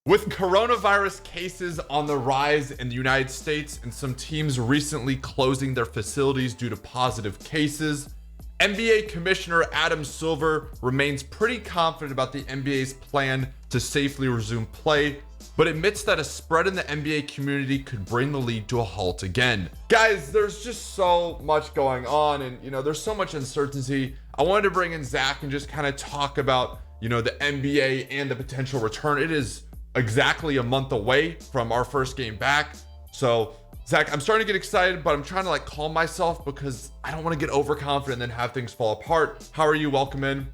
With coronavirus cases on the rise in the United States and some teams recently closing their facilities due to positive cases, NBA Commissioner Adam Silver remains pretty confident about the NBA's plan to safely resume play, but admits that a spread in the NBA community could bring the league to a halt again. Guys, there's just so much going on, and there's so much uncertainty. I wanted to bring in Zack and just kind of talk about the NBA and the potential return. It is exactly a month away from our first game back. So Zack, I'm starting to get excited, but I'm trying to calm myself because I don't want to get overconfident and then have things fall apart. How are you? Welcome in.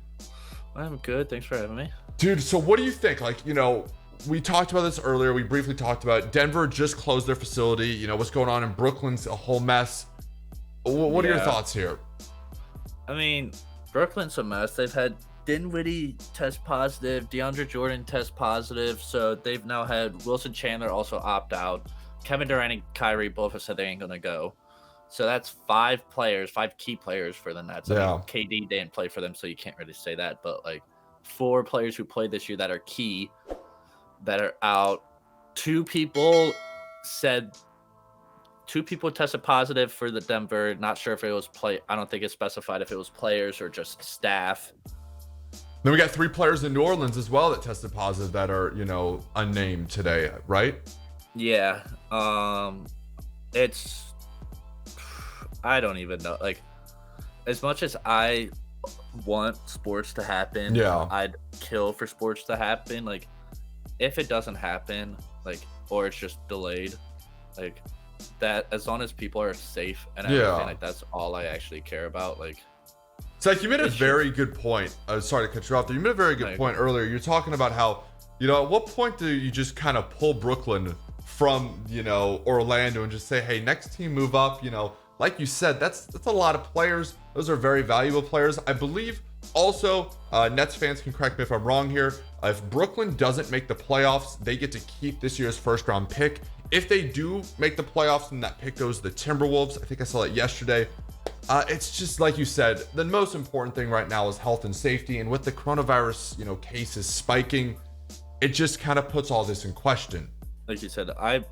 I'm good. Thanks for having me. Dude, so what do you think? We talked about this earlier. We briefly talked about it. Denver just closed their facility. What's going on in Brooklyn's a whole mess. What are your thoughts here? I mean, Brooklyn's a mess. They've had Dinwiddie test positive, DeAndre Jordan test positive, so they've now had Wilson Chandler also opt out. Kevin Durant and Kyrie both have said they ain't gonna go. So that's five key players for the Nets. Yeah. I mean, KD didn't play for them, so you can't really say that, but four players who played this year that are key that are out. Two people tested positive for the Denver. Not sure if it was I don't think it's specified if it was players or just staff. Then we got 3 players in New Orleans as well that tested positive that are, unnamed today, right? Yeah. It's, I don't even know. As much as I want sports to happen, I'd kill for sports to happen. If it doesn't happen, or it's just delayed, that, as long as people are safe and everything, that's all I actually care about. Zach, you made a very good point. Sorry to cut you off there. You made a very good point earlier. You're talking about how, at what point do you just kind of pull Brooklyn from, Orlando and just say, hey, next team move up? Like you said, that's a lot of players. Those are very valuable players. I believe also, Nets fans can correct me if I'm wrong here. If Brooklyn doesn't make the playoffs, they get to keep this year's first round pick. If they do make the playoffs and that pick goes to the Timberwolves, I think I saw it yesterday. It's just like you said, the most important thing right now is health and safety. And with the coronavirus, cases spiking, it just kind of puts all this in question. Like you said, I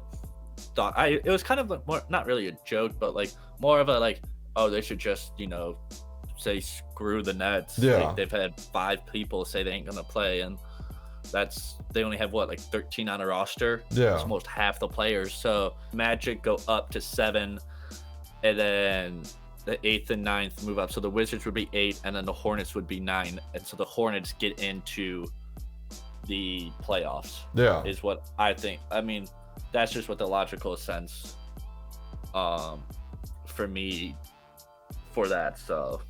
thought it was kind of more, not really a joke, but more of a oh, they should just, say screw the Nets. Yeah. They've had 5 people say they ain't gonna play, and they only have 13 on a roster. Yeah. It's almost half the players. So Magic go up to 7, and then the 8th and 9th move up. So the Wizards would be 8, and then the Hornets would be 9. And so the Hornets get into the playoffs. Yeah. Is what I think. I mean, that's just what the logical sense for me for that. So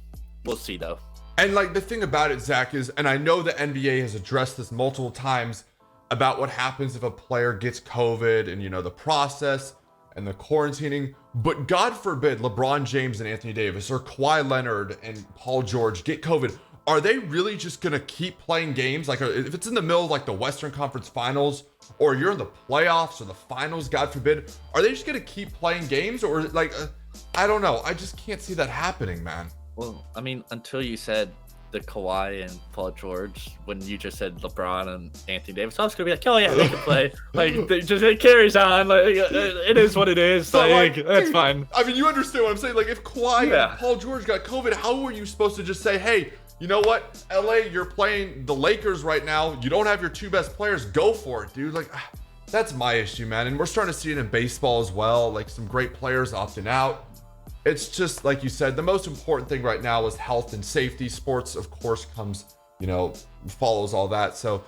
we'll see though. And the thing about it, Zach, is, and I know the NBA has addressed this multiple times about what happens if a player gets COVID and, the process and the quarantining, but God forbid LeBron James and Anthony Davis or Kawhi Leonard and Paul George get COVID. Are they really just going to keep playing games? If it's in the middle of the Western Conference Finals, or you're in the playoffs or the finals, God forbid, are they just going to keep playing games? Or I don't know. I just can't see that happening, man. Well, I mean, until you said the Kawhi and Paul George, when you just said LeBron and Anthony Davis, I was gonna be oh yeah, they can play. It carries on. It is what it is. That's fine. I mean, you understand what I'm saying? If Kawhi and Paul George got COVID, how were you supposed to just say, hey, you know what, LA, you're playing the Lakers right now. You don't have your 2 best players. Go for it, dude. That's my issue, man. And we're starting to see it in baseball as well. Some great players opting out. It's just like you said, the most important thing right now is health and safety. Sports, of course, comes, follows all that. So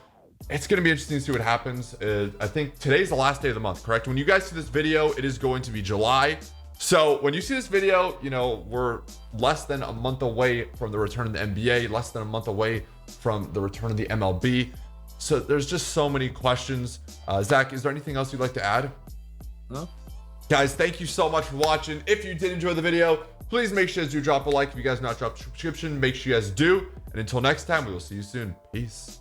it's going to be interesting to see what happens. I think today's the last day of the month, correct? When you guys see this video, it is going to be July. So when you see this video, we're less than a month away from the return of the NBA, less than a month away from the return of the MLB. So there's just so many questions. Zach, is there anything else you'd like to add? No. Guys, thank you so much for watching. If you did enjoy the video, please make sure to drop a like. If you guys not dropped a subscription, make sure you guys do. And until next time, we will see you soon. Peace.